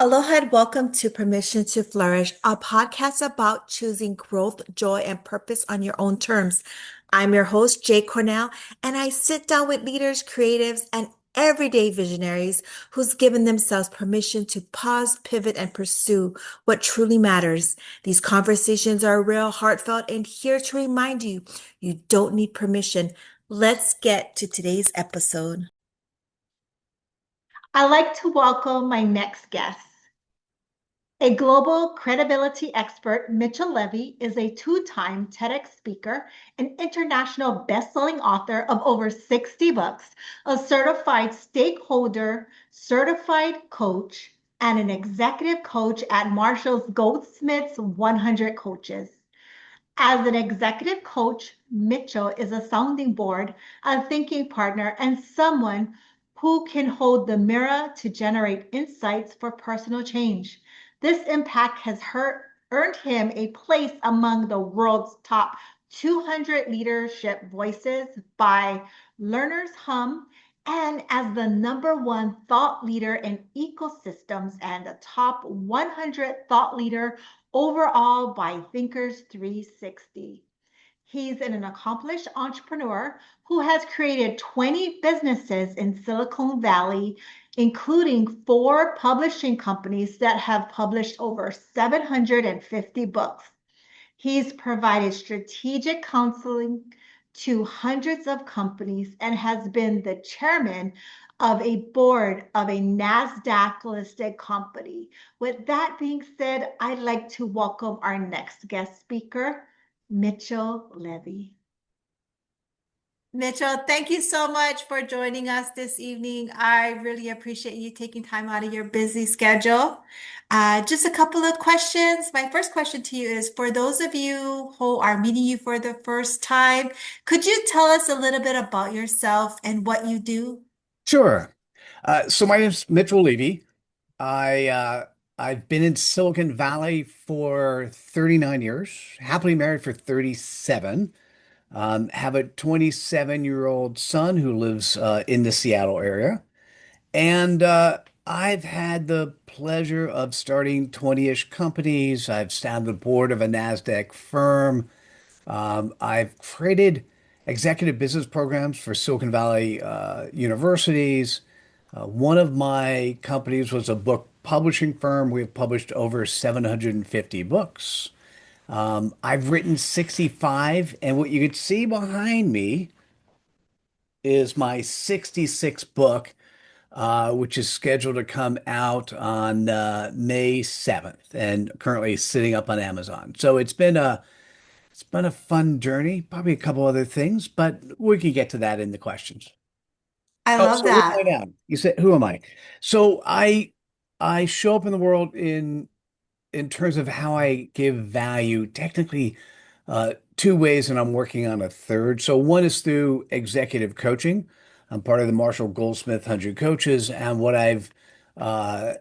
Aloha and welcome to Permission to Flourish, a podcast about choosing growth, joy, and purpose on your own terms. I'm your host, Jay Cornell, and I sit down with leaders, creatives, and everyday visionaries who's given themselves permission to pause, pivot, and pursue what truly matters. These conversations are real, heartfelt, and here to remind you, you don't need permission. Let's get to today's episode. I'd like to welcome my next guest. A global credibility expert, Mitchell Levy is a two-time TEDx speaker, an international best-selling author of over 60 books, a certified stakeholder, certified coach, and an executive coach at Marshall's Goldsmiths 100 Coaches. As an executive coach, Mitchell is a sounding board, a thinking partner, and someone who can hold the mirror to generate insights for personal change. This impact has earned him a place among the world's top 200 leadership voices by Learner's Hum and as the #1 thought leader in ecosystems and the top 100 thought leader overall by Thinkers 360. He's an accomplished entrepreneur who has created 20 businesses in Silicon Valley, including 4 publishing companies that have published over 750 books. He's provided strategic counseling to hundreds of companies and has been the chairman of a board of a NASDAQ listed company. With that being said, I'd like to welcome our next guest speaker, Mitchell Levy. Mitchell, thank you so much for joining us this evening. I really appreciate you taking time out of your busy schedule. Just a couple of questions. My first question to you is, for those of you who are meeting you for the first time, could you tell us a little bit about yourself and what you do? Sure. So my name's Mitchell Levy. I've been in Silicon Valley for 39 years, happily married for 37. Have a 27-year-old son who lives in the Seattle area. And I've had the pleasure of starting 20-ish companies. I've sat on the board of a NASDAQ firm. I've created executive business programs for Silicon Valley universities. One of my companies was a book publishing firm. We've published over 750 books. I've written 65, and what you can see behind me is my 66th book, which is scheduled to come out on May 7th and currently sitting up on Amazon. So it's been a fun journey, probably a couple other things, but we can get to that in the questions. I Oh, love so who am I that. now? You said, who am I? So I show up in the world in terms of how I give value, technically two ways, and I'm working on a third. So one is through executive coaching. I'm part of the Marshall Goldsmith 100 Coaches, and uh,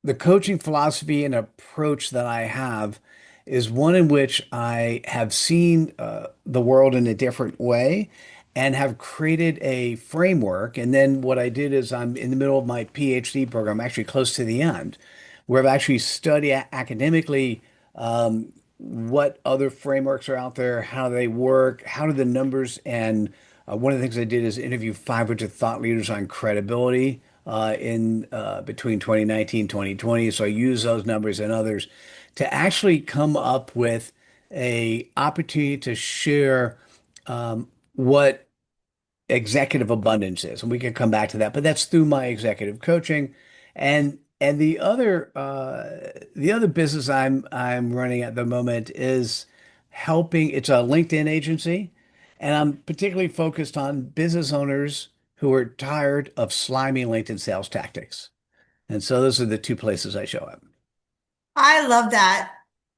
the coaching philosophy and approach that I have is one in which I have seen the world in a different way and have created a framework. And then what I did is I'm in the middle of my PhD program, actually close to the end, where I've actually studied academically what other frameworks are out there, how they work, how do the numbers, and one of the things I did is interview 500 thought leaders on credibility in between 2019 and 2020. So I use those numbers and others to actually come up with a opportunity to share what executive abundance is, and we can come back to that. But that's through my executive coaching, and the other business I'm running at the moment is helping. It's a LinkedIn agency, and I'm particularly focused on business owners who are tired of slimy LinkedIn sales tactics. And so those are the two places I show up. I love that.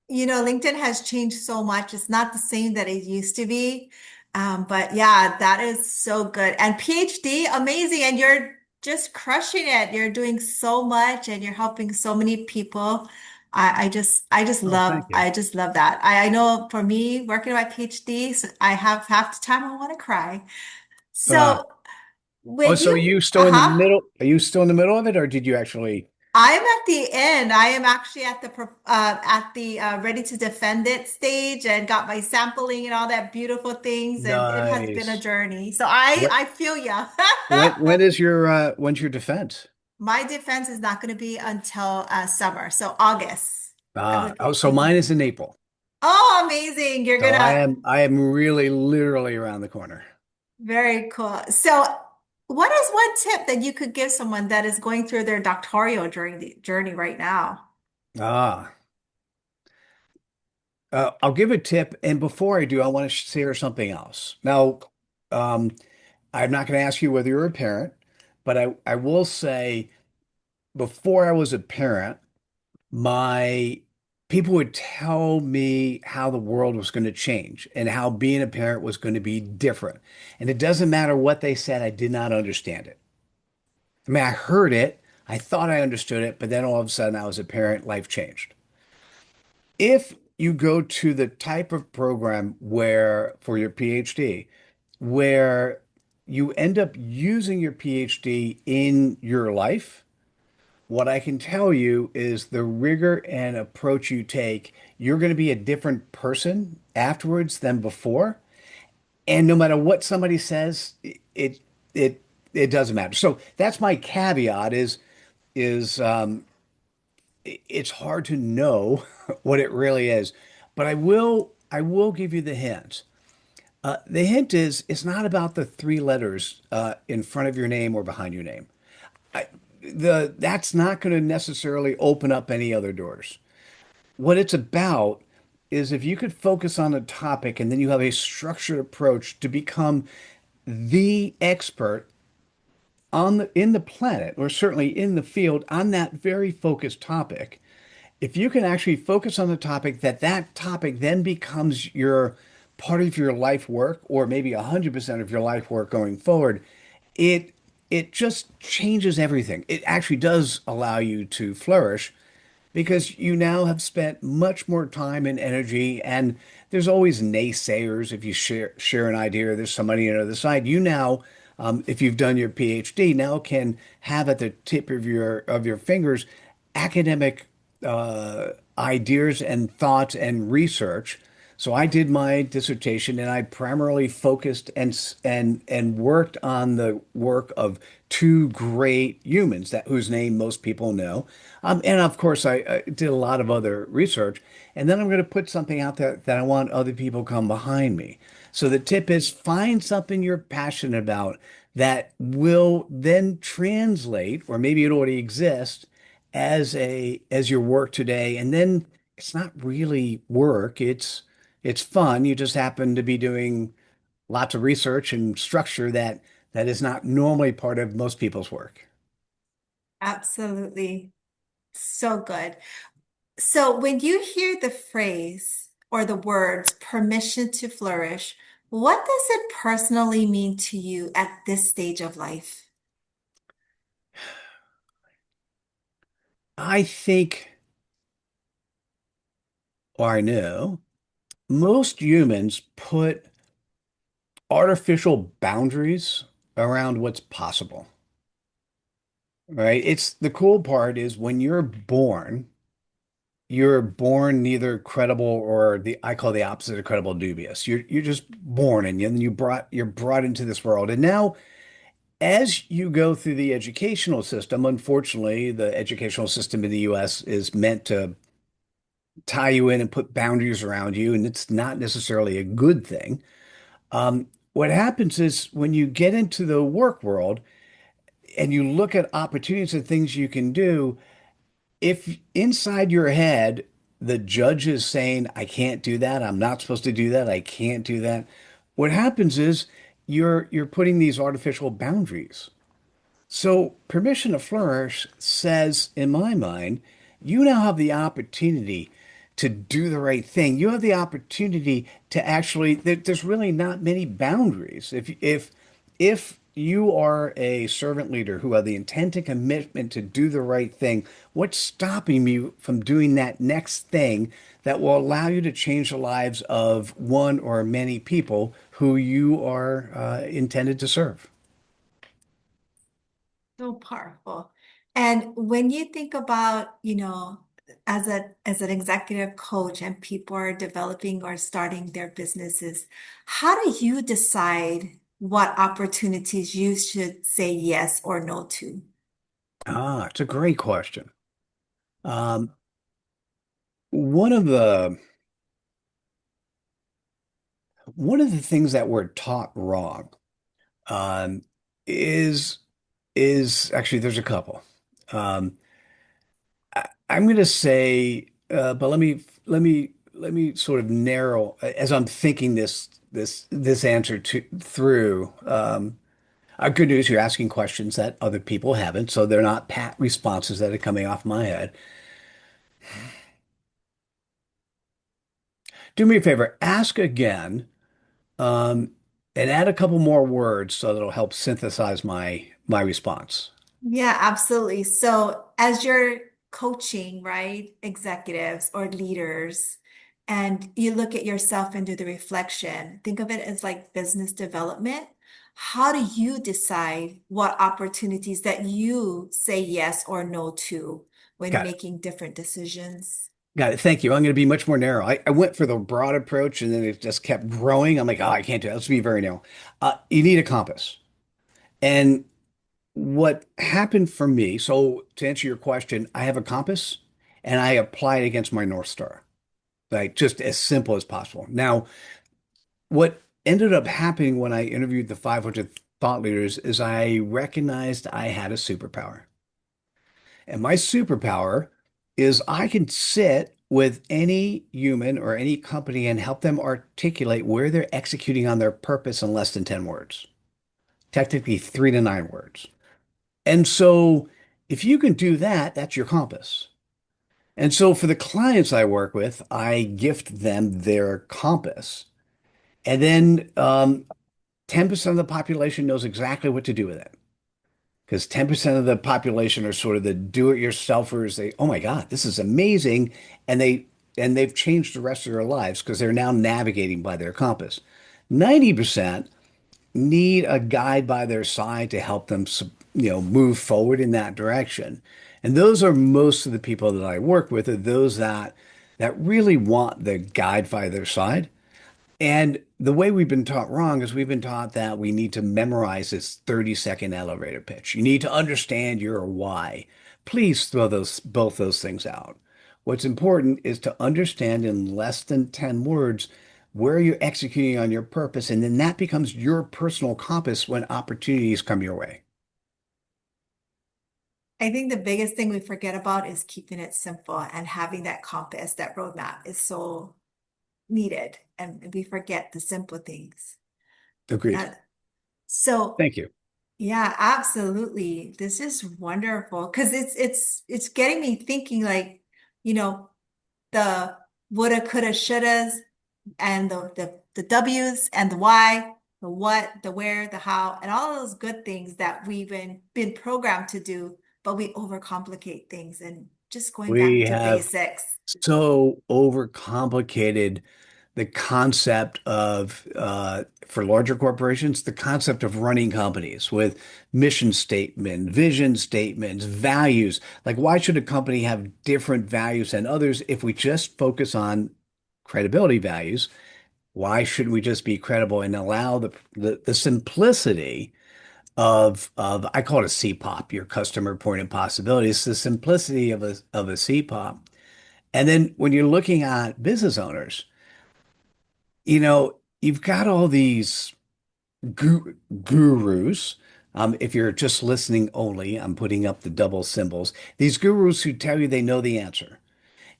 LinkedIn has changed so much. It's not the same that it used to be. But yeah, that is so good. And PhD, amazing. And you're just crushing it. You're doing so much and you're helping so many people. Oh, thank you. I just love that. I know for me, working on my PhD, so I have half the time I want to cry. Uh, So oh, with so are you, you still in the uh-huh. middle? Are you still in the middle of it, or did you actually? I'm at the end. I am actually at the ready to defend it stage and got my sampling and all that beautiful things, and it has been a Nice. journey. So I What I feel ya. when is your when's your defense? My defense is not going to be until summer, so August. I would Oh, be so mine thinking. is in April. Oh, amazing! You're So gonna I am really literally around the corner. very cool. So, what is one tip that you could give someone that is going through their doctoral during the journey right now? Ah, I'll give a tip, and before I do, I want to share something else. Now, um, I'm not going to ask you whether you're a parent, but I will say before I was a parent, my people would tell me how the world was going to change and how being a parent was going to be different. And it doesn't matter what they said, I did not understand it. I mean, I heard it, I thought I understood it, but then all of a sudden I was a parent, life changed. If you go to the type of program where for your PhD, where you end up using your PhD in your life, what I can tell you is the rigor and approach you take, you're going to be a different person afterwards than before. And no matter what somebody says, it it doesn't matter. So that's my caveat is it's hard to know what it really is. But I will give you the hint. The hint is it's not about the three letters in front of your name or behind your name. I, that's not going to necessarily open up any other doors. What it's about is if you could focus on a topic and then you have a structured approach to become the expert on the in the planet or certainly in the field on that very focused topic. If you can actually focus on the topic that that topic then becomes your part of your life work or maybe 100% of your life work going forward, it it just changes everything. It actually does allow you to flourish because you now have spent much more time and energy, and there's always naysayers. If you share an idea, there's somebody on the other side. You now, if you've done your PhD, now can have at the tip of your fingers academic ideas and thoughts and research. So I did my dissertation and I primarily focused and worked on the work of two great humans that whose name most people know. And of course I did a lot of other research. And then I'm going to put something out there that I want other people come behind me. So the tip is find something you're passionate about that will then translate, or maybe it already exists as your work today. And then it's not really work. It's fun. You just happen to be doing lots of research and structure that is not normally part of most people's work. Absolutely. So good. So when you hear the phrase or the words permission to flourish, what does it personally mean to you at this stage of life? I think, or I know, most humans put artificial boundaries around what's possible, right? It's the cool part is when you're born neither credible or the I call the opposite of credible dubious. You're just born and then you're brought into this world. And now as you go through the educational system, unfortunately, the educational system in the US is meant to tie you in and put boundaries around you, and it's not necessarily a good thing. What happens is when you get into the work world and you look at opportunities and things you can do, if inside your head the judge is saying, I can't do that, I'm not supposed to do that, I can't do that, what happens is you're putting these artificial boundaries. So permission to flourish says, in my mind, you now have the opportunity to do the right thing. You have the opportunity to actually, there's really not many boundaries. If you are a servant leader who have the intent and commitment to do the right thing, what's stopping you from doing that next thing that will allow you to change the lives of one or many people who you are intended to serve? So powerful. And when you think about, as an executive coach and people are developing or starting their businesses, how do you decide what opportunities you should say yes or no to? Ah, it's a great question. Um, one of the one of the things that we're taught wrong um, is is actually there's a couple. Um, I'm going to say, but let me sort of narrow as I'm thinking this answer to through. Good news, you're asking questions that other people haven't, so they're not pat responses that are coming off my head. Do me a favor, ask again, um, and add a couple more words so that'll help synthesize my response. Yeah, absolutely. So, as you're coaching, right, executives or leaders, and you look at yourself and do the reflection, think of it as like business development. How do you decide what opportunities that you say yes or no to when Got it. making different decisions? Got it. Thank you. I'm going to be much more narrow. I went for the broad approach and then it just kept growing. I'm like, oh, I can't do that. Let's be very narrow. You need a compass. And what happened for me, so to answer your question, I have a compass and I apply it against my North Star, like just as simple as possible. Now, what ended up happening when I interviewed the 500 thought leaders is I recognized I had a superpower. And my superpower is I can sit with any human or any company and help them articulate where they're executing on their purpose in less than 10 words, technically 3 to 9 words. And so if you can do that, that's your compass. And so for the clients I work with, I gift them their compass. And then 10% of the population knows exactly what to do with it. Because 10% of the population are sort of the do-it-yourselfers. They, oh my God, this is amazing. And they've changed the rest of their lives because they're now navigating by their compass. 90% need a guide by their side to help them, move forward in that direction. And those are most of the people that I work with are those that really want the guide by their side. And the way we've been taught wrong is we've been taught that we need to memorize this 30-second elevator pitch. You need to understand your why. Please throw both those things out. What's important is to understand in less than 10 words where you're executing on your purpose, and then that becomes your personal compass when opportunities come your way. I think the biggest thing we forget about is keeping it simple and having that compass, that roadmap is so needed. And we forget the simple things. Agreed. Uh, so Thank you. yeah, absolutely. This is wonderful because it's getting me thinking like, you know, the woulda, coulda, shouldas and the W's and the why, the what, the where, the how, and all those good things that we've been programmed to do, but we overcomplicate things and just going We back to have basics. so overcomplicated the concept of, for larger corporations, the concept of running companies with mission statement, vision statements, values. Like, why should a company have different values than others if we just focus on credibility values? Why shouldn't we just be credible and allow the simplicity of I call it a CPOP, your customer point of possibility. It's the simplicity of a CPOP. And then when you're looking at business owners, you've got all these gu gurus. If you're just listening only, I'm putting up the double symbols. These gurus who tell you they know the answer.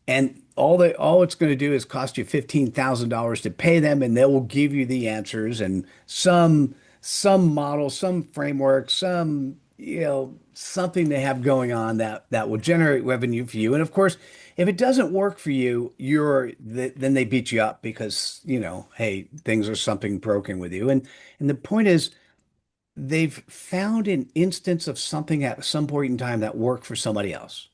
And all it's going to do is cost you $15,000 to pay them, and they will give you the answers and some model, some framework, something they have going on that will generate revenue for you. And of course, if it doesn't work for you, then they beat you up because, hey, things are something broken with you. And the point is, they've found an instance of something at some point in time that worked for somebody else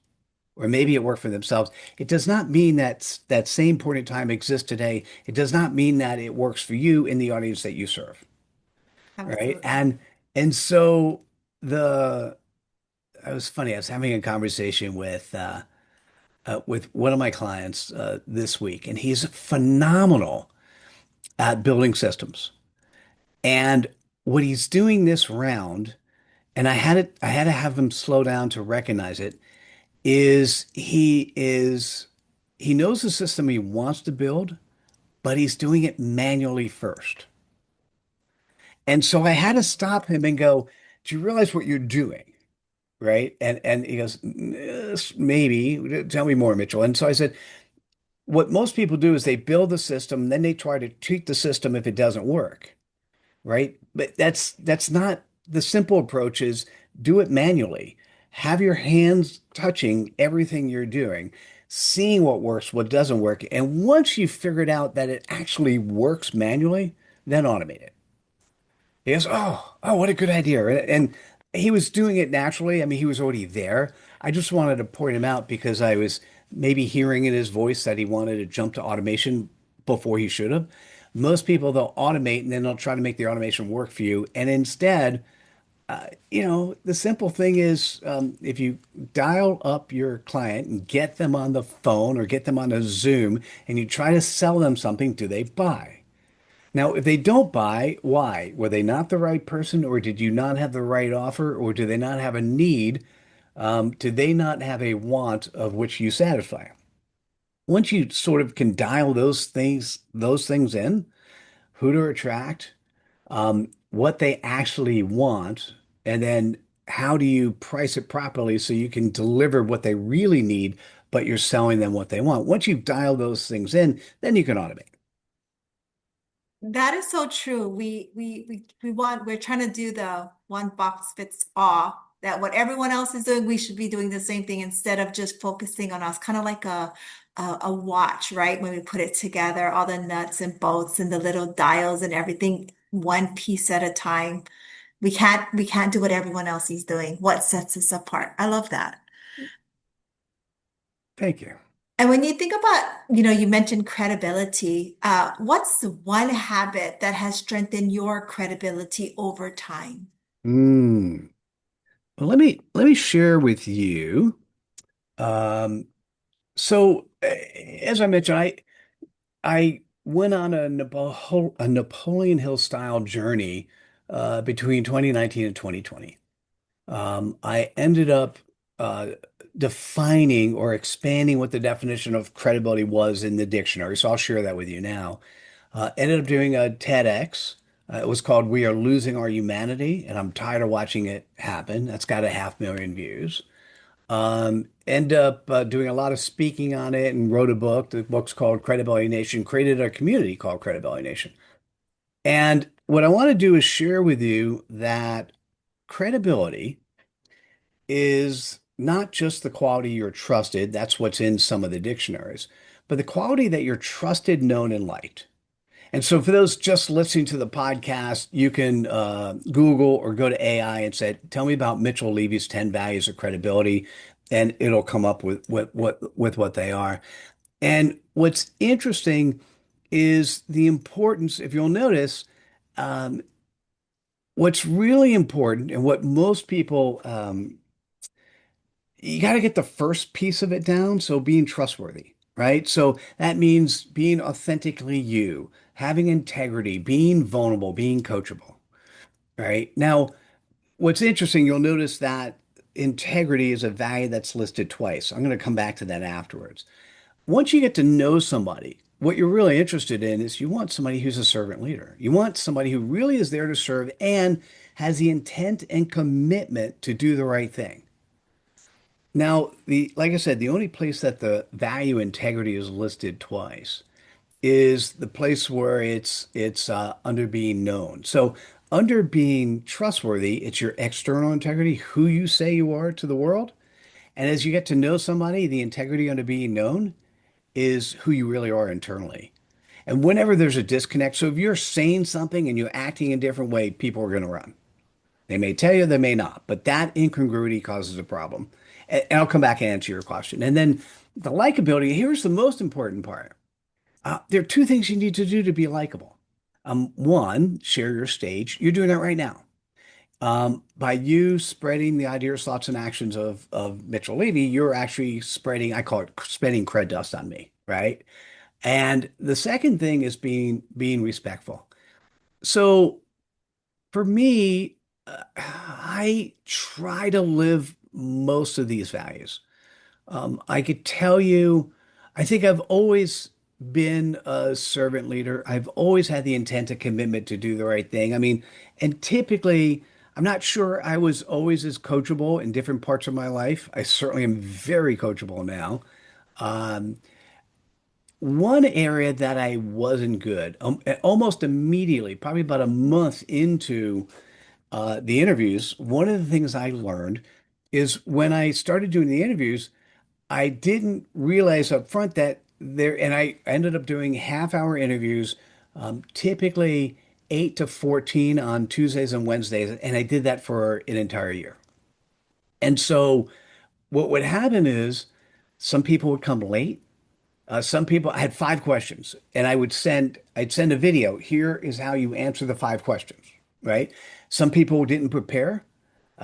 or maybe it worked for themselves. It does not mean that that same point in time exists today. It does not mean that it works for you in the audience that you serve, right? Absolutely. And so the it was funny. I was having a conversation with one of my clients this week, and he's phenomenal at building systems. And what he's doing this round, and I had to have him slow down to recognize it, is he knows the system he wants to build, but he's doing it manually first. And so I had to stop him and go, do you realize what you're doing? Right? And he goes, "Yes, maybe. Tell me more, Mitchell." And so I said, what most people do is they build the system, then they try to tweak the system if it doesn't work, right? But that's not the simple approach is do it manually. Have your hands touching everything you're doing, seeing what works, what doesn't work. And once you've figured out that it actually works manually, then automate it. He goes, oh, what a good idea. And he was doing it naturally. I mean, he was already there. I just wanted to point him out because I was maybe hearing in his voice that he wanted to jump to automation before he should have. Most people, they'll automate and then they'll try to make the automation work for you. And instead, the simple thing is if you dial up your client and get them on the phone or get them on a Zoom and you try to sell them something, do they buy? Now, if they don't buy, why? Were they not the right person, or did you not have the right offer, or do they not have a need? Do they not have a want of which you satisfy? Once you sort of can dial those things in, who to attract, what they actually want, and then how do you price it properly so you can deliver what they really need, but you're selling them what they want. Once you've dialed those things in, then you can automate. That is so true. We're trying to do the one box fits all, that what everyone else is doing, we should be doing the same thing instead of just focusing on us, kind of like a watch, right? When we put it together, all the nuts and bolts and the little dials and everything, one piece at a time. We can't do what everyone else is doing. What sets us apart? I love that. Thank you. And when you think about, you mentioned credibility, what's the one habit that has strengthened your credibility over time? Mm. Well, let me share with you. Um, as I mentioned, I went on a Napoleon Hill style journey between 2019 and 2020. I ended up uh, defining or expanding what the definition of credibility was in the dictionary. So I'll share that with you now. Ended up doing a TEDx. It was called "We Are Losing Our Humanity," and I'm tired of watching it happen. That's got 500,000 views. End up doing a lot of speaking on it and wrote a book. The book's called Credibility Nation, created a community called Credibility Nation. And what I want to do is share with you that credibility is not just the quality you're trusted, that's what's in some of the dictionaries, but the quality that you're trusted, known, and liked. And so, for those just listening to the podcast, you can Google or go to AI and say, "Tell me about Mitchell Levy's 10 values of credibility," and it'll come up with what they are. And what's interesting is the importance. If you'll notice, um, what's really important and what most people you got to get the first piece of it down. So being trustworthy, right? So that means being authentically you, having integrity, being vulnerable, being coachable, right? Now, what's interesting, you'll notice that integrity is a value that's listed twice. I'm going to come back to that afterwards. Once you get to know somebody, what you're really interested in is you want somebody who's a servant leader. You want somebody who really is there to serve and has the intent and commitment to do the right thing. Now, like I said, the only place that the value integrity is listed twice is the place where it's under being known. So under being trustworthy, it's your external integrity, who you say you are to the world. And as you get to know somebody, the integrity under being known is who you really are internally. And whenever there's a disconnect, so if you're saying something and you're acting a different way, people are going to run. They may tell you, they may not, but that incongruity causes a problem. And I'll come back and answer your question. And then the likability, here's the most important part. There are two things you need to do to be likable. One, share your stage. You're doing that right now. By you spreading the ideas, thoughts, and actions of Mitchell Levy, you're actually spreading, I call it spreading cred dust on me, right? And the second thing is being respectful. So for me, I try to live most of these values. I could tell you, I think I've always been a servant leader. I've always had the intent and commitment to do the right thing. I mean, and typically, I'm not sure I was always as coachable in different parts of my life. I certainly am very coachable now. Um, One area that I wasn't good, almost immediately, probably about a month into the interviews, one of the things I learned is when I started doing the interviews, I didn't realize up front that there, and I ended up doing half-hour interviews, typically 8 to 14 on Tuesdays and Wednesdays, and I did that for an entire year. And so what would happen is some people would come late. Some people, I had 5 questions, and I'd send a video. Here is how you answer the 5 questions, right? Some people didn't prepare.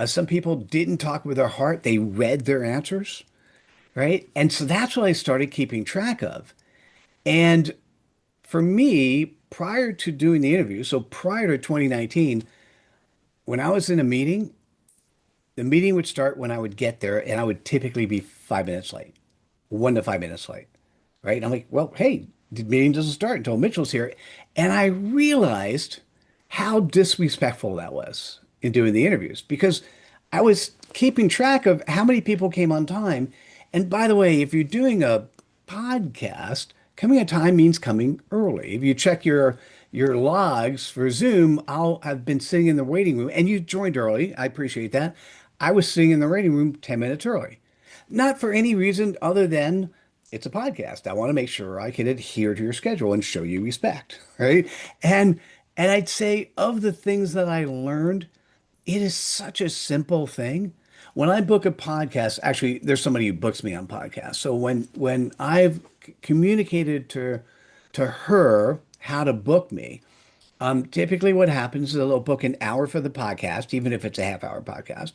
Some people didn't talk with their heart. They read their answers, right? And so that's what I started keeping track of. And for me, prior to doing the interview, so prior to 2019, when I was in a meeting, the meeting would start when I would get there, and I would typically be 5 minutes late, 1 to 5 minutes late, right? And I'm like, well, hey, the meeting doesn't start until Mitchell's here. And I realized how disrespectful that was in doing the interviews because I was keeping track of how many people came on time. And by the way, if you're doing a podcast, coming on time means coming early. If you check your logs for Zoom, I'll have been sitting in the waiting room and you joined early. I appreciate that. I was sitting in the waiting room 10 minutes early. Not for any reason other than it's a podcast. I want to make sure I can adhere to your schedule and show you respect, right? And and I'd say of the things that I learned, it is such a simple thing. When I book a podcast, actually, there's somebody who books me on podcasts. So when I've communicated to her how to book me, typically what happens is they'll book an hour for the podcast, even if it's a half-hour podcast.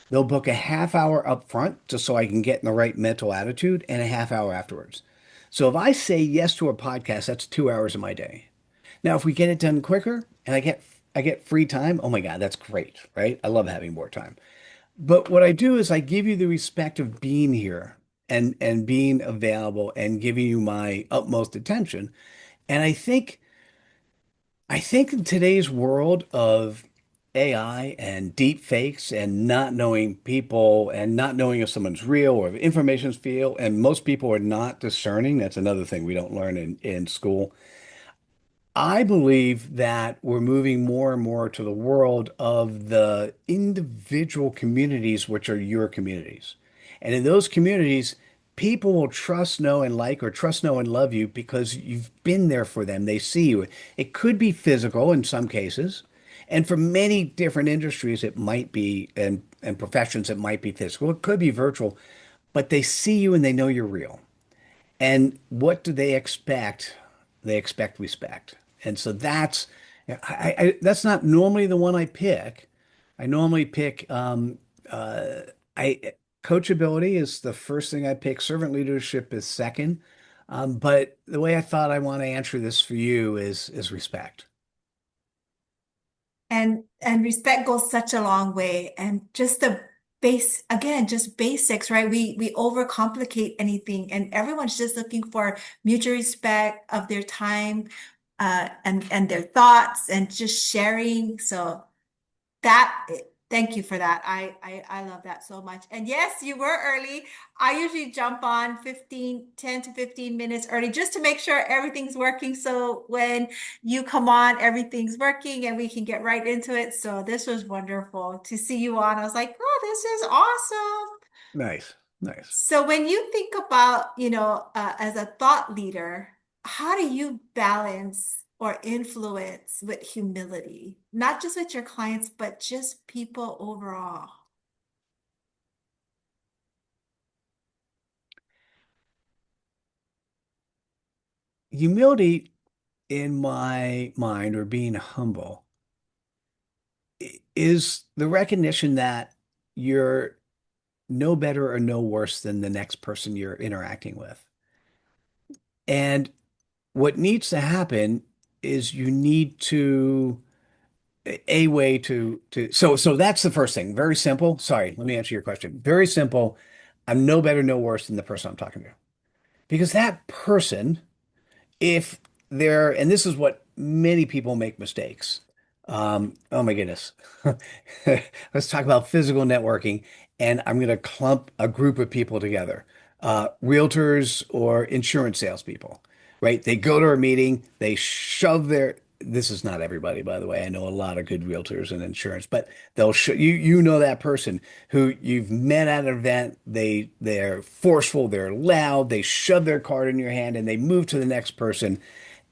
They'll book a half hour up front just so I can get in the right mental attitude and a half hour afterwards. So if I say yes to a podcast, that's 2 hours of my day. Now, if we get it done quicker and I get free time, oh my God, that's great, right? I love having more time. But what I do is I give you the respect of being here and being available and giving you my utmost attention. And I think in today's world of AI and deep fakes and not knowing people and not knowing if someone's real or if information's real, and most people are not discerning. That's another thing we don't learn in school. I believe that we're moving more and more to the world of the individual communities, which are your communities. And in those communities, people will trust, know, and like, or trust, know, and love you because you've been there for them. They see you. It could be physical in some cases. And for many different industries, it might be, and professions, it might be physical. It could be virtual, but they see you and they know you're real. And what do they expect? They expect respect. And so that's not normally the one I pick. I normally pick I coachability is the first thing I pick. Servant leadership is second. But the way I thought I want to answer this for you is respect. And respect goes such a long way. And just the base, again, just basics, right? We overcomplicate anything, and everyone's just looking for mutual respect of their time, and their thoughts and just sharing. So that, thank you for that. I love that so much. And yes, you were early. I usually jump on 10 to 15 minutes early just to make sure everything's working. So when you come on, everything's working and we can get right into it. So this was wonderful to see you on. I was like, oh, this is awesome. Nice, nice. So when you think about, as a thought leader, how do you balance or influence with humility, not just with your clients, but just people overall? Humility in my mind, or being humble, is the recognition that you're no better or no worse than the next person you're interacting with. And what needs to happen is you need to a way to so that's the first thing. Very simple. Sorry, let me answer your question. Very simple. I'm no better, no worse than the person I'm talking to. Because that person, if they're, and this is what many people make mistakes. Oh my goodness. Let's talk about physical networking, and I'm going to clump a group of people together, realtors or insurance salespeople, right? They go to a meeting, they shove their, this is not everybody, by the way. I know a lot of good realtors and insurance, but they'll show you, you know that person who you've met at an event, they're forceful, they're loud, they shove their card in your hand and they move to the next person,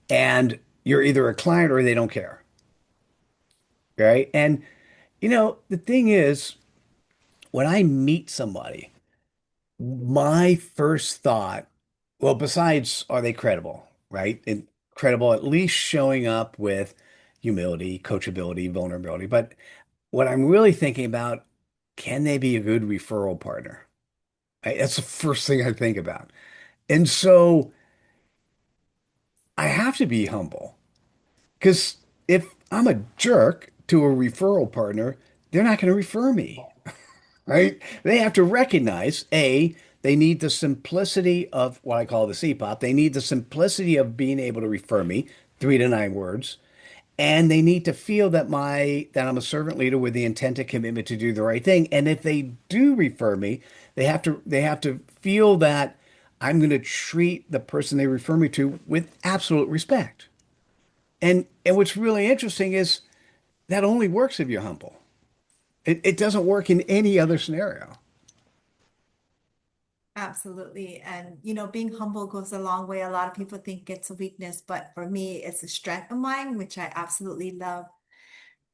and you're either a client or they don't care, right? And the thing is, when I meet somebody, my first thought, well, besides are they credible, right? And credible, at least showing up with humility, coachability, vulnerability. But what I'm really thinking about, can they be a good referral partner? Right? That's the first thing I think about. And so I have to be humble because if I'm a jerk to a referral partner, they're not going to refer me, right? They have to recognize, A, they need the simplicity of what I call the CPOP. They need the simplicity of being able to refer me, 3 to 9 words. And they need to feel that I'm a servant leader with the intent and commitment to do the right thing. And if they do refer me, they have to feel that I'm going to treat the person they refer me to with absolute respect. And what's really interesting is that only works if you're humble. It doesn't work in any other scenario. Absolutely. And, being humble goes a long way. A lot of people think it's a weakness, but for me, it's a strength of mine, which I absolutely love.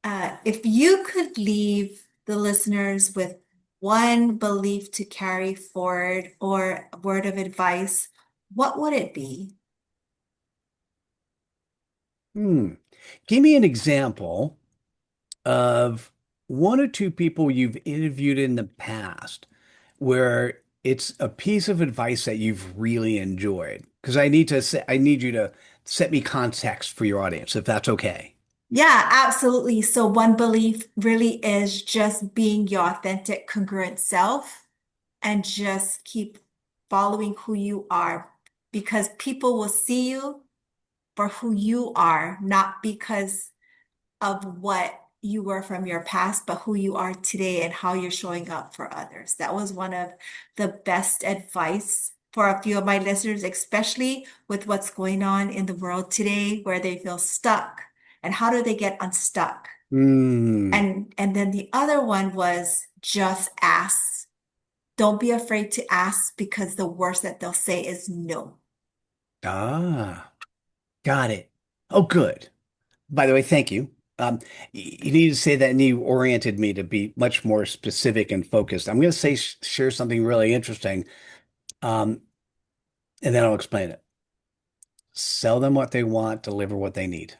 If you could leave the listeners with one belief to carry forward or a word of advice, what would it be? Hmm. Give me an example of one or two people you've interviewed in the past where it's a piece of advice that you've really enjoyed. Because I need you to set me context for your audience, if that's okay. Yeah, absolutely. So one belief really is just being your authentic, congruent self and just keep following who you are because people will see you for who you are, not because of what you were from your past, but who you are today and how you're showing up for others. That was one of the best advice for a few of my listeners, especially with what's going on in the world today, where they feel stuck. And how do they get unstuck? Hmm. And then the other one was just ask. Don't be afraid to ask because the worst that they'll say is no. Ah, got it. Oh, good. By the way, thank you. You need to say that, and you oriented me to be much more specific and focused. I'm going to say share something really interesting, um, and then I'll explain it. Sell them what they want, deliver what they need.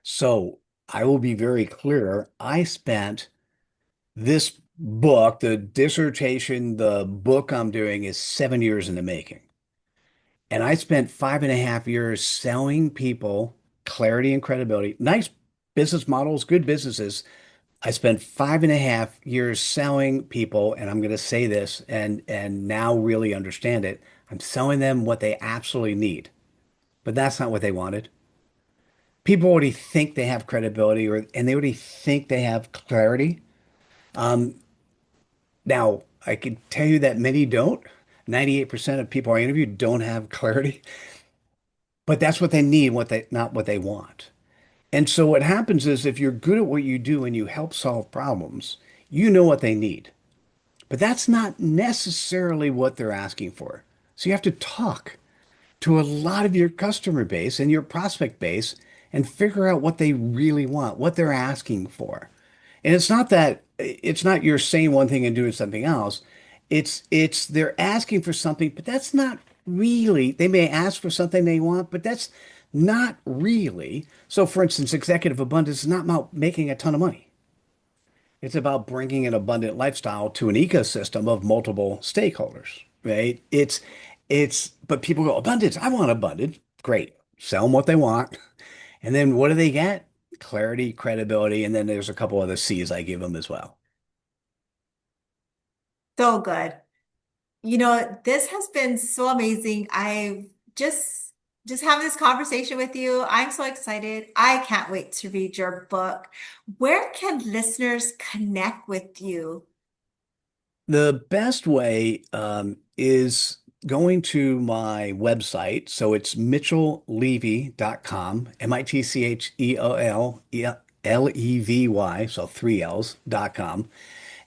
So I will be very clear. I spent this book, the dissertation, the book I'm doing is 7 years in the making. And I spent 5.5 years selling people clarity and credibility, nice business models, good businesses. I spent 5.5 years selling people, and I'm going to say this and now really understand it. I'm selling them what they absolutely need, but that's not what they wanted. People already think they have credibility and they already think they have clarity. Um, Now, I can tell you that many don't. 98% of people I interviewed don't have clarity, but that's what they need, what they not what they want. And so what happens is if you're good at what you do and you help solve problems, you know what they need. But that's not necessarily what they're asking for. So you have to talk to a lot of your customer base and your prospect base and figure out what they really want, what they're asking for. And it's not you're saying one thing and doing something else. It's they're asking for something, but that's not really, they may ask for something they want, but Not really. So, for instance, executive abundance is not about making a ton of money. It's about bringing an abundant lifestyle to an ecosystem of multiple stakeholders, right? But people go, abundance, I want abundance. Great. Sell them what they want. And then what do they get? Clarity, credibility, and then there's a couple other C's I give them as well. So good. This has been so amazing. I just having this conversation with you. I'm so excited. I can't wait to read your book. Where can listeners connect with you? The best way is going to my website. So it's mitchelllevy.com, Mitchell, so three L's.com.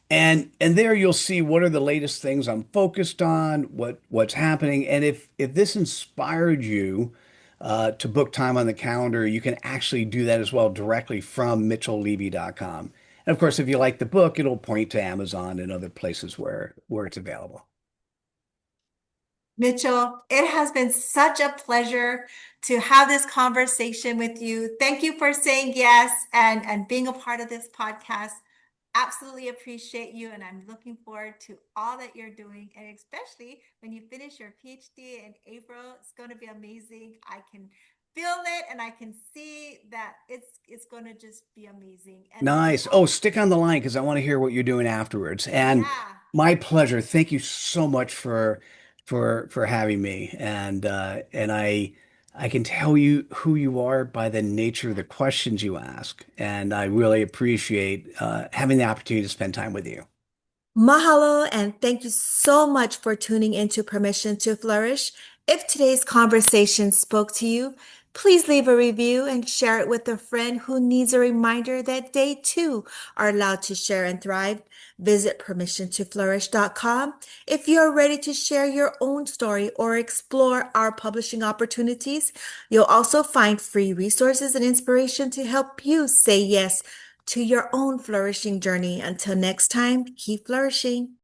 And there you'll see what are the latest things I'm focused on, what's happening. And if this inspired you to book time on the calendar, you can actually do that as well directly from mitchelllevy.com. And of course, if you like the book, it'll point to Amazon and other places where it's available. Mitchell, it has been such a pleasure to have this conversation with you. Thank you for saying yes and being a part of this podcast. Absolutely appreciate you, and I'm looking forward to all that you're doing, and especially when you finish your PhD in April. It's going to be amazing. I can feel it, and I can see that it's going to just be amazing. And then, Nice. Oh, stick on the line because I want to hear what you're doing afterwards. And yeah. my pleasure. Thank you so much for having me. And I can tell you who you are by the nature of the questions you ask. And I really appreciate having the opportunity to spend time with you. Mahalo, and thank you so much for tuning into Permission to Flourish. If today's conversation spoke to you, please leave a review and share it with a friend who needs a reminder that they too are allowed to share and thrive. Visit permissiontoflourish.com if you're ready to share your own story or explore our publishing opportunities. You'll also find free resources and inspiration to help you say yes to your own flourishing journey. Until next time, keep flourishing.